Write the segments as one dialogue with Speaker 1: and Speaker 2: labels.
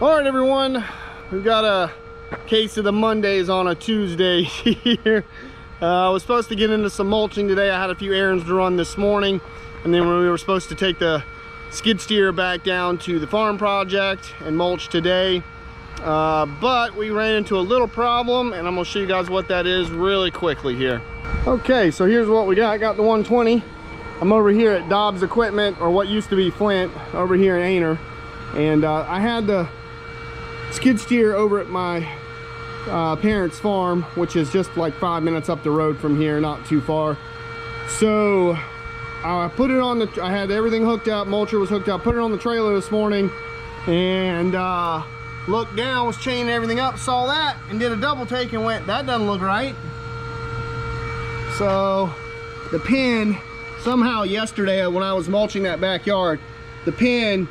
Speaker 1: All right, everyone, we've got a case of the Mondays on a Tuesday here. I was supposed to get into some mulching today. I had a few errands to run this morning, and then we were supposed to take the skid steer back down to the farm project and mulch today. But we ran into a little problem, and I'm gonna show you guys what that is really quickly here. Okay, so here's what we got. I got the 120. I'm over here at Dobbs Equipment, or what used to be Flint, over here in Ainer. And I had the skid steer over at my parents' farm, which is just like 5 minutes up the road from here, not too far. So I put it on I had everything hooked up, mulcher was hooked up, put it on the trailer this morning, and looked down, was chaining everything up, saw that, and did a double take and went, that doesn't look right. So the pin, somehow yesterday when I was mulching that backyard, the pin,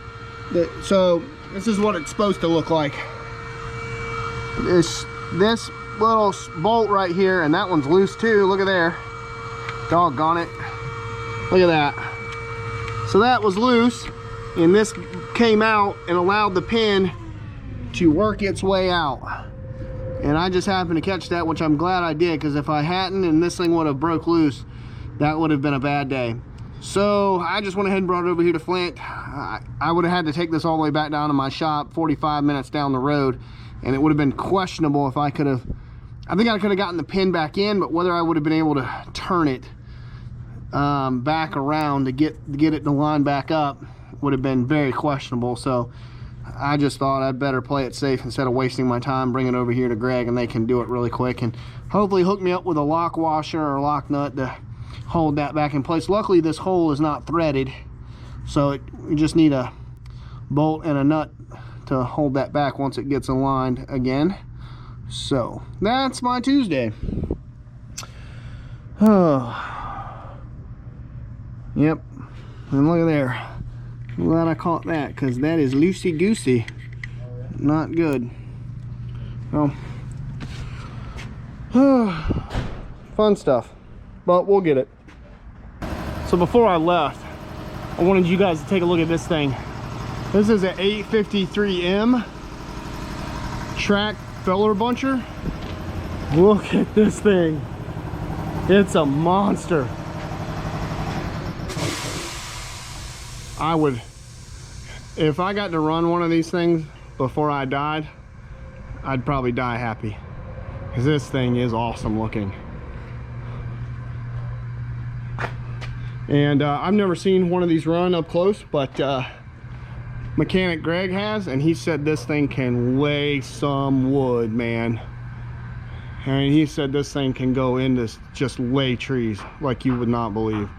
Speaker 1: so this is what it's supposed to look like. This little bolt right here, and that one's loose too, look at there. Doggone it. Look at that. So that was loose, and this came out and allowed the pin to work its way out. And I just happened to catch that, which I'm glad I did, because if I hadn't and this thing would have broke loose, that would have been a bad day. So I just went ahead and brought it over here to Flint. I would have had to take this all the way back down to my shop, 45 minutes down the road, and it would have been questionable if I could have, I think I could have gotten the pin back in, but whether I would have been able to turn it back around to get it to line back up would have been very questionable. So I just thought I'd better play it safe instead of wasting my time, bring it over here to Greg, and they can do it really quick and hopefully hook me up with a lock washer or lock nut to hold that back in place. Luckily this hole is not threaded, so you just need a bolt and a nut to hold that back once it gets aligned again. So that's my Tuesday. Oh, yep, and look at there. I'm glad I caught that, because that is loosey-goosey. Not good. Well, fun stuff, but we'll get it. So before I left, I wanted you guys to take a look at this thing. This is an 853M track feller buncher. Look at this thing. It's a monster. I would, if I got to run one of these things before I died, I'd probably die happy, because this thing is awesome looking. And I've never seen one of these run up close, but mechanic Greg has, and he said this thing can lay some wood, man. And he said this thing can go into just lay trees like you would not believe.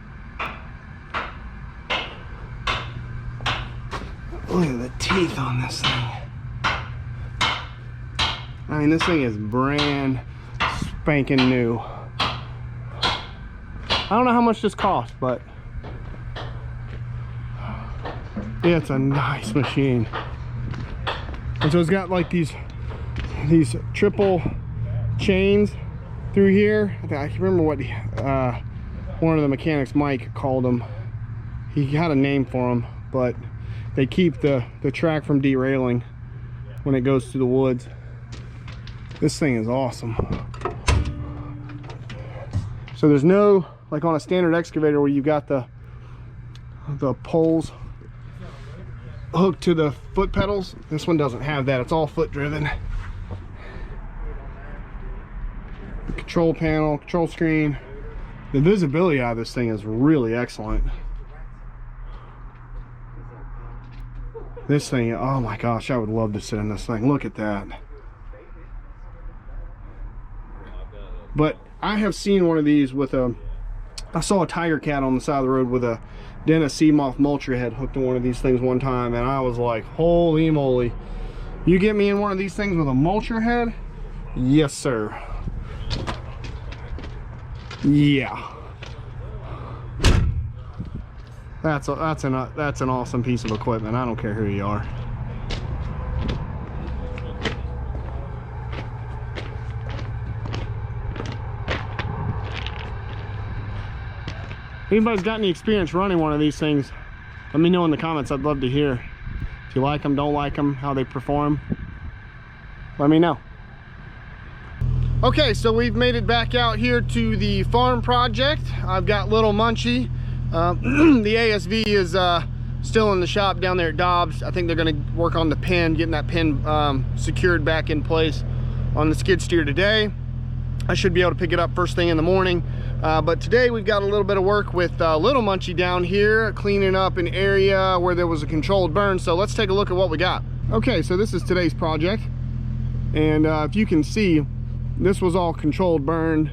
Speaker 1: Look at the teeth on this thing. I mean, this thing is brand spanking new. I don't know how much this cost, but it's a nice machine. And so it's got like these triple chains through here. I can't remember what one of the mechanics, Mike, called them. He had a name for them, but they keep the track from derailing when it goes through the woods. This thing is awesome. So there's no, like on a standard excavator where you've got the poles hooked to the foot pedals, this one doesn't have that. It's all foot driven. The control panel, control screen. The visibility out of this thing is really excellent. This thing, oh my gosh, I would love to sit in this thing. Look at that. But I have seen one of these with I saw a tiger cat on the side of the road with a Dennis Seamoth mulcher head hooked to one of these things one time, and I was like, holy moly. You get me in one of these things with a mulcher head? Yes, sir. Yeah. That's an awesome piece of equipment. I don't care who you are. If anybody's got any experience running one of these things, let me know in the comments. I'd love to hear. If If you like them, don't like them, how they perform, let me know. Okay, so we've made it back out here to the farm project. I've got Little Munchie. The ASV is still in the shop down there at Dobbs. I think they're gonna work on the pin, getting that pin secured back in place on the skid steer today. I should be able to pick it up first thing in the morning. But today we've got a little bit of work with Little Munchie down here, cleaning up an area where there was a controlled burn. So let's take a look at what we got. Okay, so this is today's project. And if you can see, this was all controlled burn,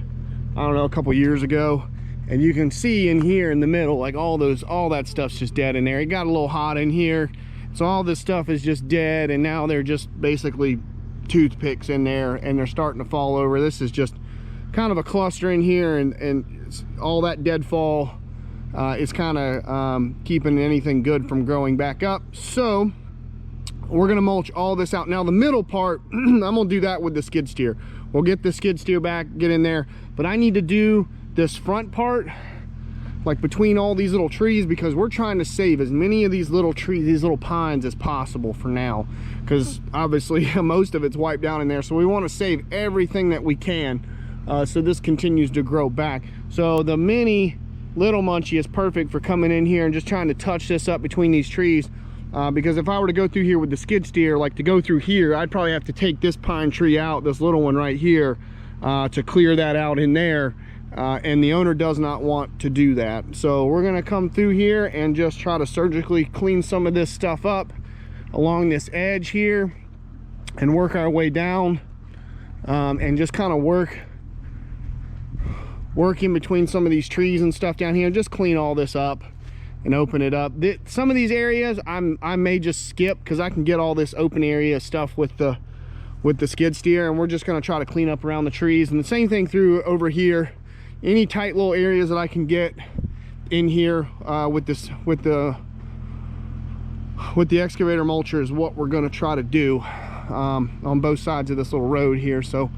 Speaker 1: I don't know, a couple years ago. And you can see in here in the middle, like all that stuff's just dead in there. It got a little hot in here. So all this stuff is just dead, and now they're just basically toothpicks in there, and they're starting to fall over. This is just kind of a cluster in here, and all that deadfall is kind of keeping anything good from growing back up. So we're gonna mulch all this out. Now the middle part, I'm gonna do that with the skid steer. We'll get the skid steer back, get in there, but I need to do this front part, like between all these little trees, because we're trying to save as many of these little trees, these little pines, as possible for now, because obviously most of it's wiped down in there. So we want to save everything that we can, so this continues to grow back. So the mini Little Munchie is perfect for coming in here and just trying to touch this up between these trees, because if I were to go through here with the skid steer, like to go through here, I'd probably have to take this pine tree out, this little one right here, to clear that out in there. And the owner does not want to do that. So we're gonna come through here and just try to surgically clean some of this stuff up along this edge here and work our way down, and just kind of work in between some of these trees and stuff down here. Just clean all this up and open it up. Some of these areas I may just skip, because I can get all this open area stuff with the skid steer, and we're just going to try to clean up around the trees. And the same thing through over here. Any tight little areas that I can get in here with the excavator mulcher is what we're going to try to do on both sides of this little road here. So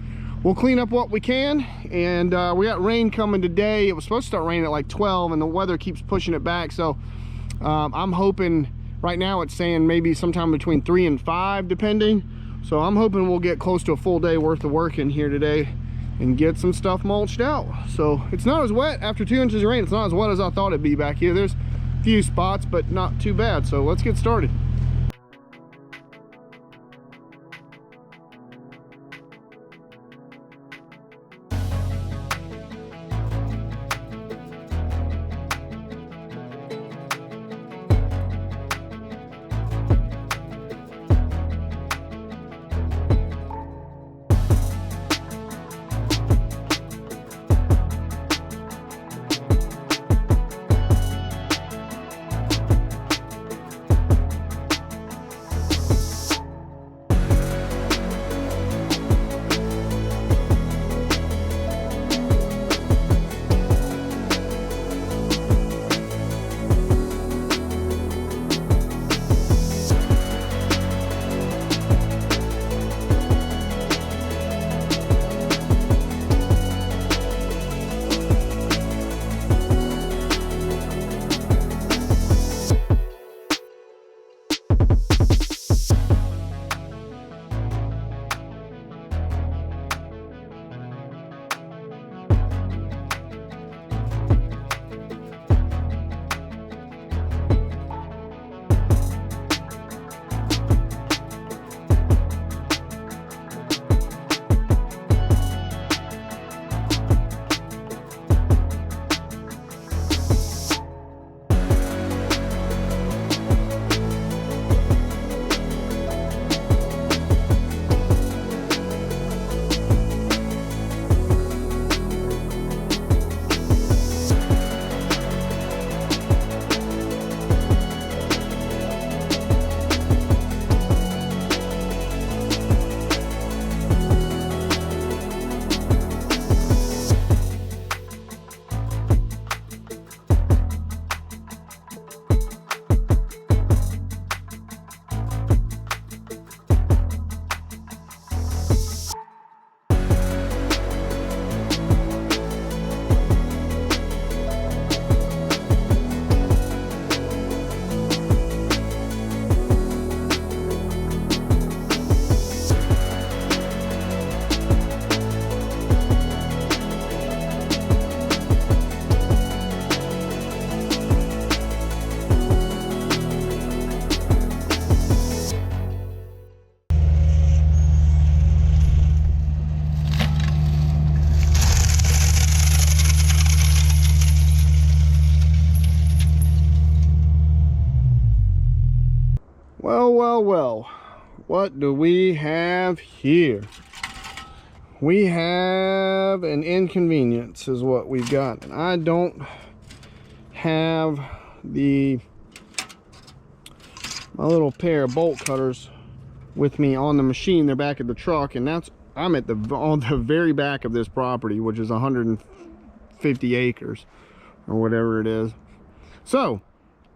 Speaker 1: we'll clean up what we can. And we got rain coming today. It was supposed to start raining at like 12, and the weather keeps pushing it back. So I'm hoping, right now it's saying maybe sometime between 3 and 5 depending. So I'm hoping we'll get close to a full day worth of work in here today and get some stuff mulched out. So it's not as wet after 2 inches of rain. It's not as wet as I thought it'd be back here. There's a few spots, but not too bad. So let's get started. well, what do we have here? We have an inconvenience is what we've got. And I don't have my little pair of bolt cutters with me on the machine. They're back at the truck, and I'm at on the very back of this property, which is 150 acres or whatever it is. So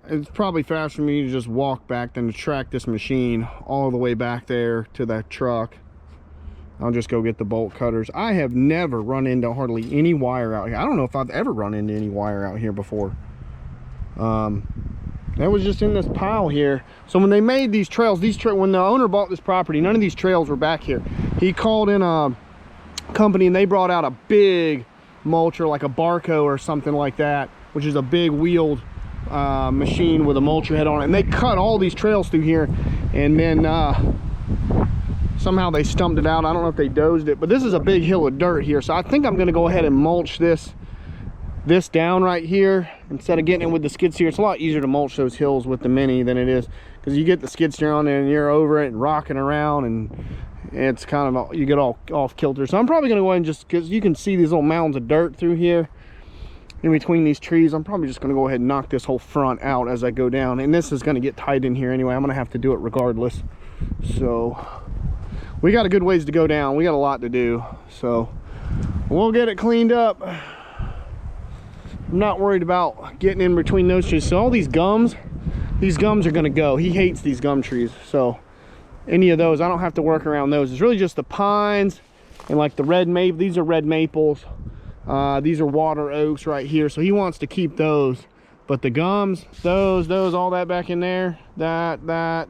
Speaker 1: it's probably faster for me to just walk back than to track this machine all the way back there to that truck. I'll just go get the bolt cutters. I have never run into hardly any wire out here. I don't know if I've ever run into any wire out here before. That was just in this pile here. So when they made these trails, when the owner bought this property, none of these trails were back here. He called in a company and they brought out a big mulcher, like a Barco or something like that, which is a big wheeled machine with a mulcher head on it. And they cut all these trails through here, and then somehow they stumped it out. I don't know if they dozed it, but this is a big hill of dirt here. So I think I'm gonna go ahead and mulch this down right here instead of getting it with the skid steer. It's a lot easier to mulch those hills with the Mini than it is, because you get the skid steer on there and you're over it and rocking around, and it's kind of, you get all off kilter. So I'm probably gonna go ahead and just, because you can see these little mounds of dirt through here in between these trees, I'm probably just gonna go ahead and knock this whole front out as I go down. And this is gonna get tight in here anyway. I'm gonna have to do it regardless. So we got a good ways to go down. We got a lot to do, so we'll get it cleaned up. I'm not worried about getting in between those trees. So all these gums are gonna go. He hates these gum trees, so any of those, I don't have to work around those. It's really just the pines and like the red maple. These are red maples. These are water oaks right here, so he wants to keep those. But the gums, those, all that back in there, that,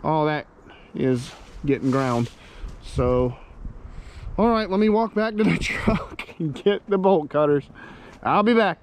Speaker 1: all that is getting ground. So, all right, let me walk back to the truck and get the bolt cutters. I'll be back.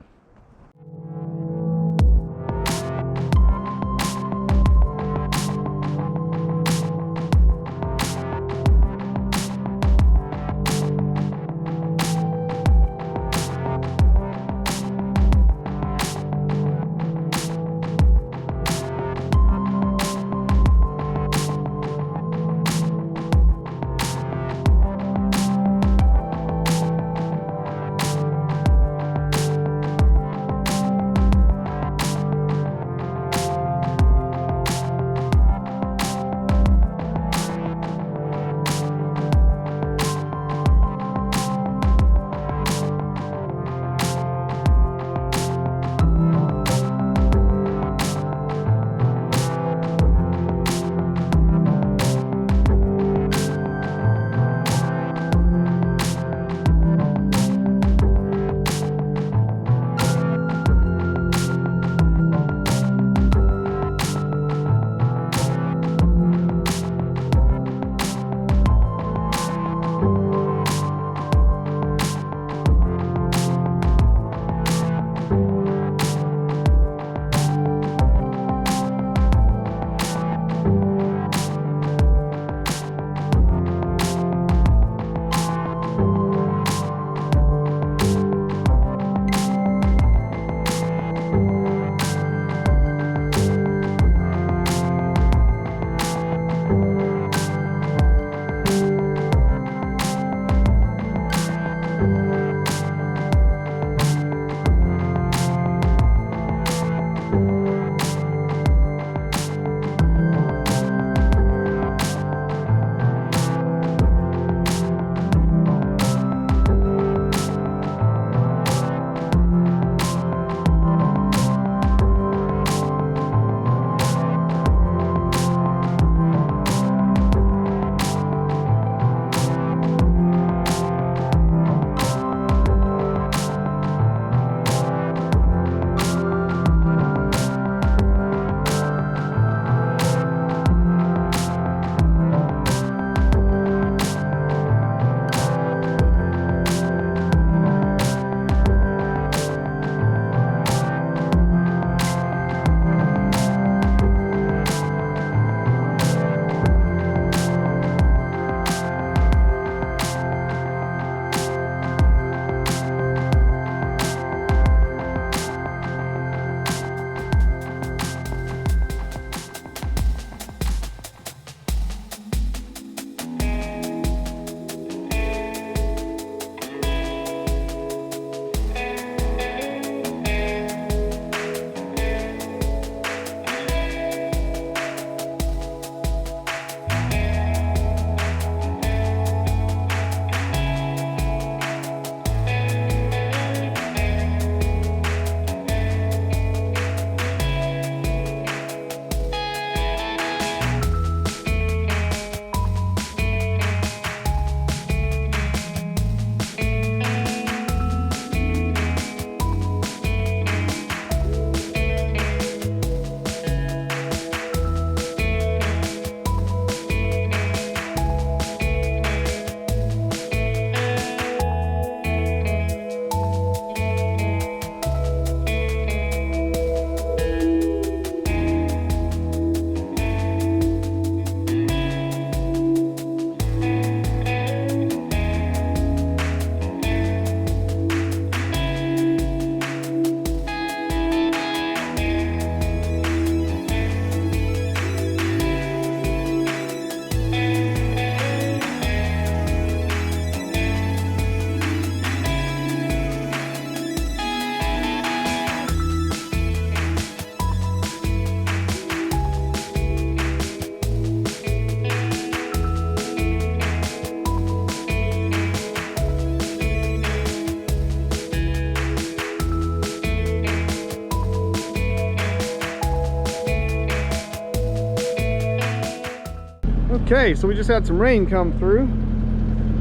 Speaker 1: Okay, so we just had some rain come through.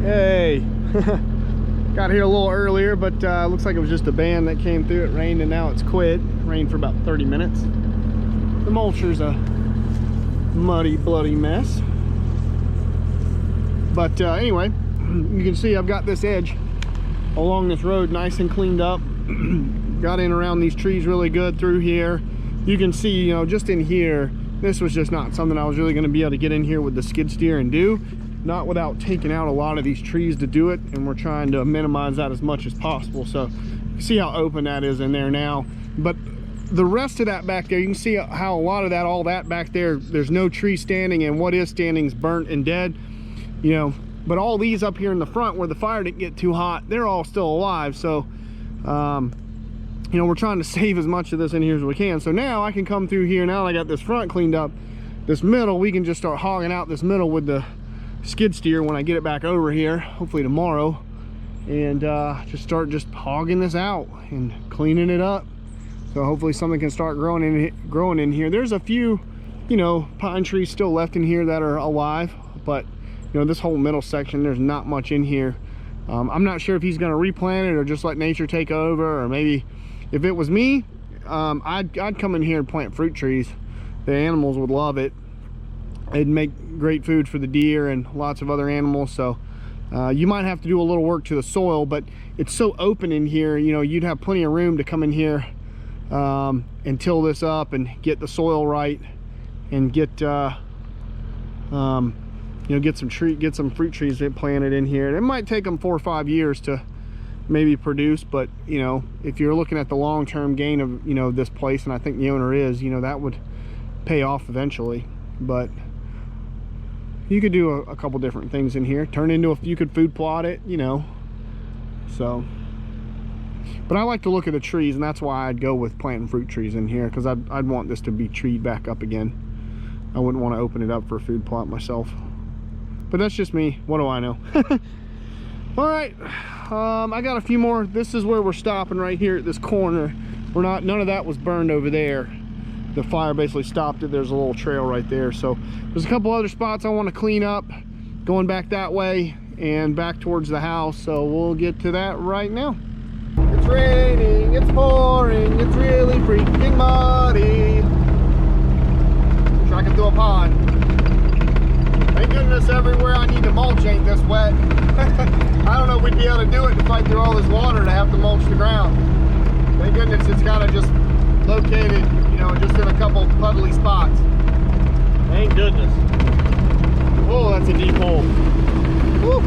Speaker 1: Yay. Got here a little earlier, but looks like it was just a band that came through. It rained and now it's quit. Rained for about 30 minutes. The mulcher's a muddy, bloody mess. But anyway, you can see I've got this edge along this road nice and cleaned up. Got in around these trees really good through here. You can see, you know, just in here, this was just not something I was really going to be able to get in here with the skid steer and do. Not without taking out a lot of these trees to do it, and we're trying to minimize that as much as possible. So you see how open that is in there now. But the rest of that back there, you can see how a lot of that, all that back there, there's no tree standing, and what is standing is burnt and dead, you know. But all these up here in the front where the fire didn't get too hot, they're all still alive. So you know, we're trying to save as much of this in here as we can. So now I can come through here. Now that I got this front cleaned up, this middle, we can just start hogging out this middle with the skid steer when I get it back over here, hopefully tomorrow, and just start hogging this out and cleaning it up. So hopefully something can start growing in here. There's a few, you know, pine trees still left in here that are alive, but you know, this whole middle section, there's not much in here. I'm not sure if he's going to replant it or just let nature take over, or maybe if it was me, I'd come in here and plant fruit trees. The animals would love it. It'd make great food for the deer and lots of other animals. So you might have to do a little work to the soil, but it's so open in here, you know, you'd have plenty of room to come in here and till this up and get the soil right and get you know, get some fruit trees planted in here. It might take them 4 or 5 years to maybe produce, but you know, if you're looking at the long-term gain of, you know, this place, and I think the owner is, you know, that would pay off eventually. But you could do a couple different things in here, turn into you could food plot it, you know. So, but I like to look at the trees, and that's why I'd go with planting fruit trees in here, because I'd want this to be treed back up again. I wouldn't want to open it up for a food plot myself, but that's just me. What do I know? All right, I got a few more. This is where we're stopping, right here at this corner. None of that was burned over there. The fire basically stopped it. There's a little trail right there. So there's a couple other spots I want to clean up going back that way and back towards the house. So we'll get to that right now. It's raining, it's pouring, it's really freaking muddy. Tracking through a pond. Thank goodness everywhere I need to mulch ain't this wet. I don't know if we'd be able to do it to fight through all this water to have to mulch the ground. Thank goodness it's kind of just located, you know, just in a couple puddly spots. Thank goodness. Oh, that's a deep hole. Woo.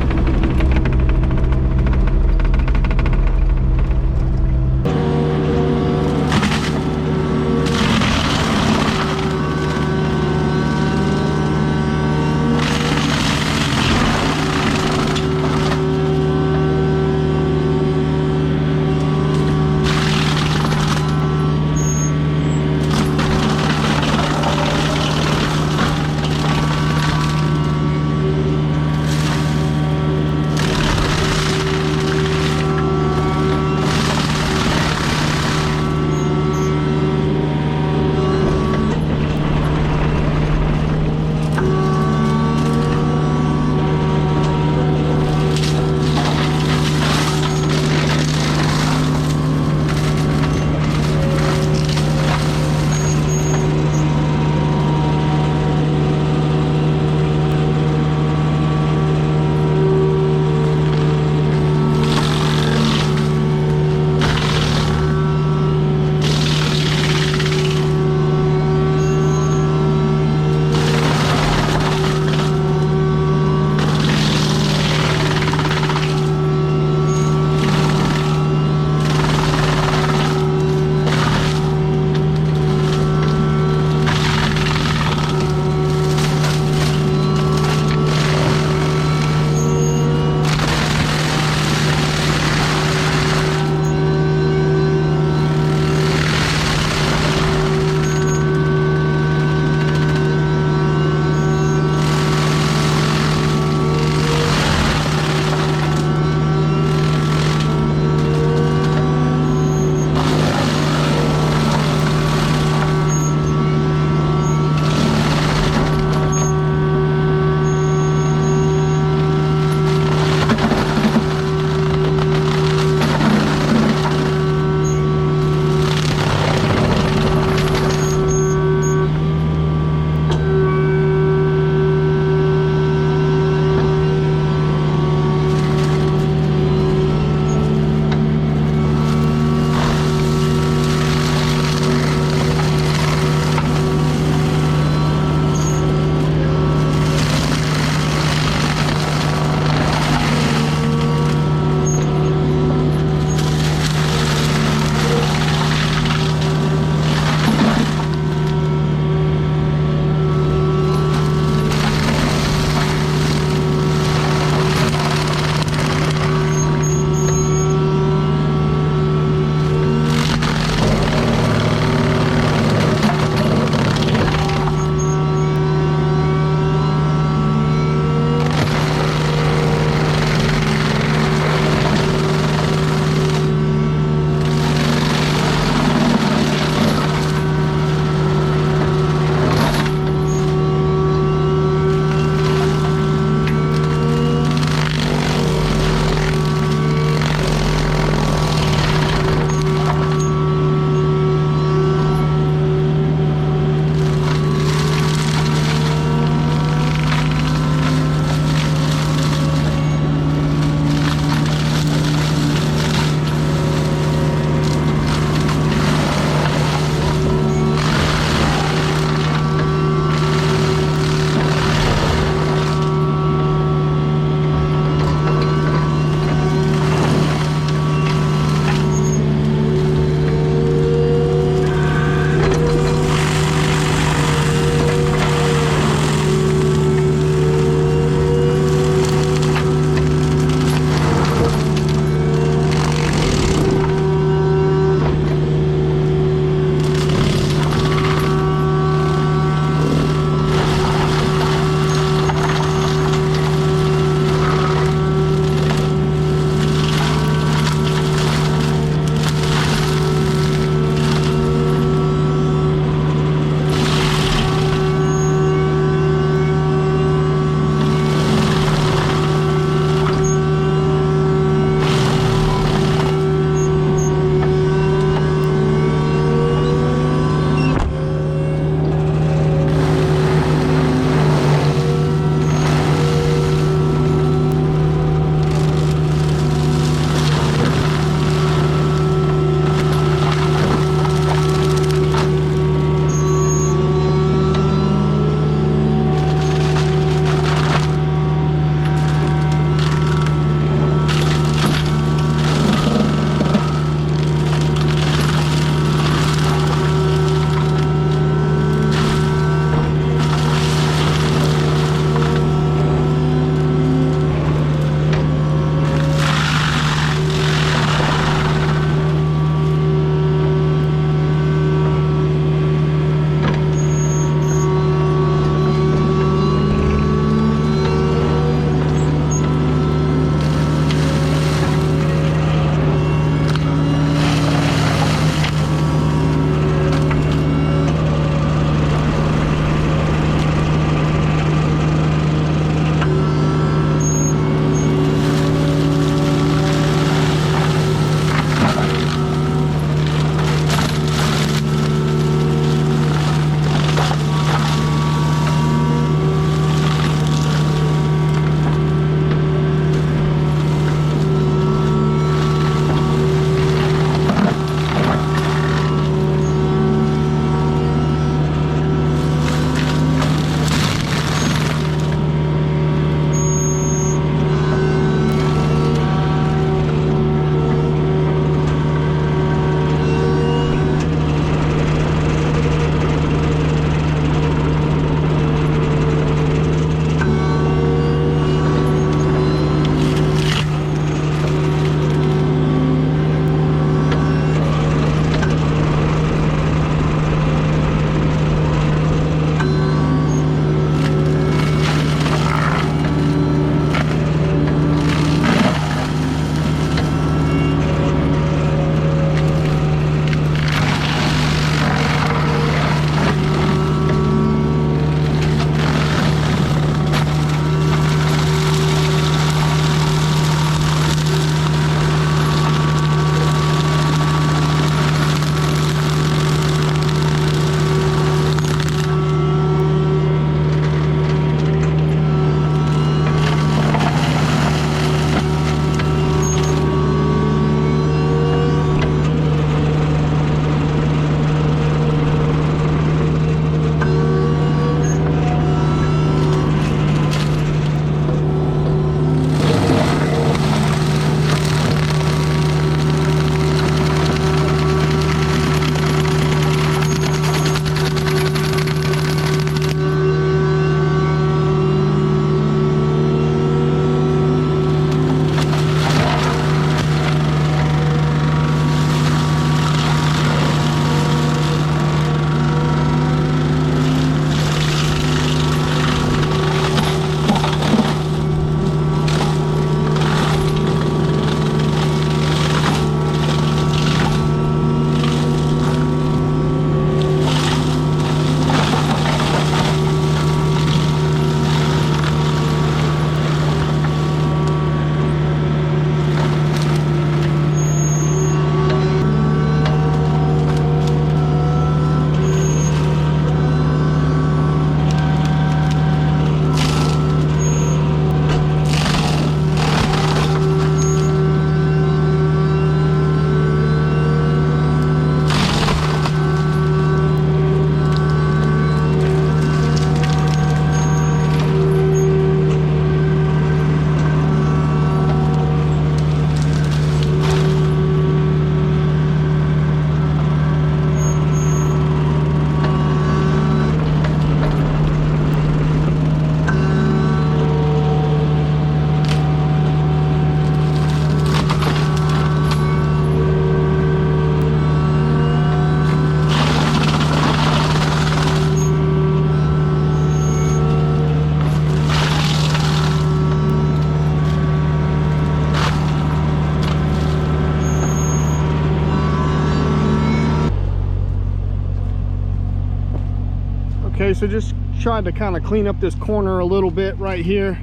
Speaker 1: Okay, so just tried to kind of clean up this corner a little bit right here.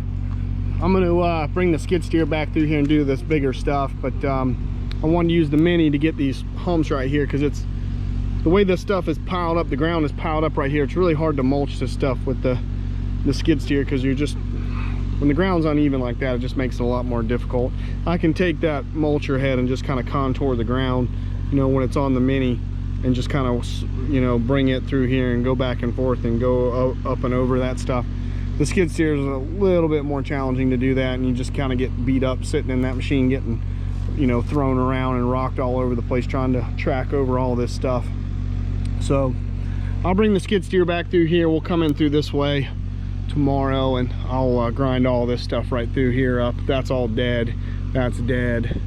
Speaker 1: I'm going to bring the skid steer back through here and do this bigger stuff, but I wanted to use the mini to get these humps right here, because it's the way this stuff is piled up, the ground is piled up right here. It's really hard to mulch this stuff with the skid steer, because you're just, when the ground's uneven like that, it just makes it a lot more difficult. I can take that mulcher head and just kind of contour the ground, you know, when it's on the mini, and just kind of, you know, bring it through here and go back and forth and go up and over that stuff. The skid steer is a little bit more challenging to do that, and you just kind of get beat up sitting in that machine, getting, you know, thrown around and rocked all over the place trying to track over all this stuff. So I'll bring the skid steer back through here. We'll come in through this way tomorrow, and I'll grind all this stuff right through here up. That's all dead. That's dead.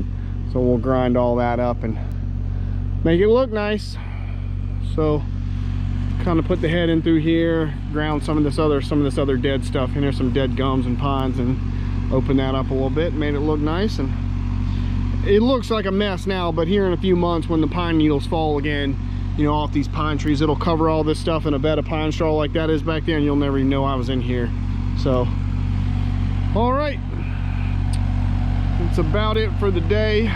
Speaker 1: So we'll grind all that up and make it look nice. So kind of put the head in through here, ground some of this other dead stuff in here, some dead gums and pines, and open that up a little bit, made it look nice. And it looks like a mess now, but here in a few months, when the pine needles fall again, you know, off these pine trees, it'll cover all this stuff in a bed of pine straw like that is back there, and you'll never even know I was in here. So all right, that's about it for the day.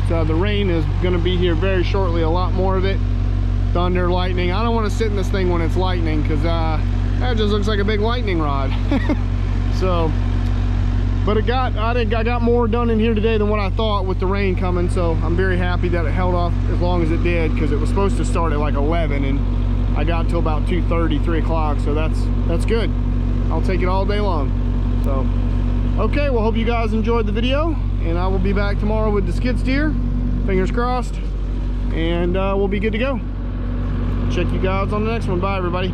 Speaker 1: The rain is going to be here very shortly, a lot more of it. Thunder, lightning. I don't want to sit in this thing when it's lightning, because that just looks like a big lightning rod. So, but I got more done in here today than what I thought with the rain coming, so I'm very happy that it held off as long as it did, because it was supposed to start at like 11 and I got until about 2:30, 3 o'clock, so that's good. I'll take it all day long. So okay, well, hope you guys enjoyed the video, and I will be back tomorrow with the skid steer, fingers crossed, and we'll be good to go. Check you guys on the next one. Bye, everybody.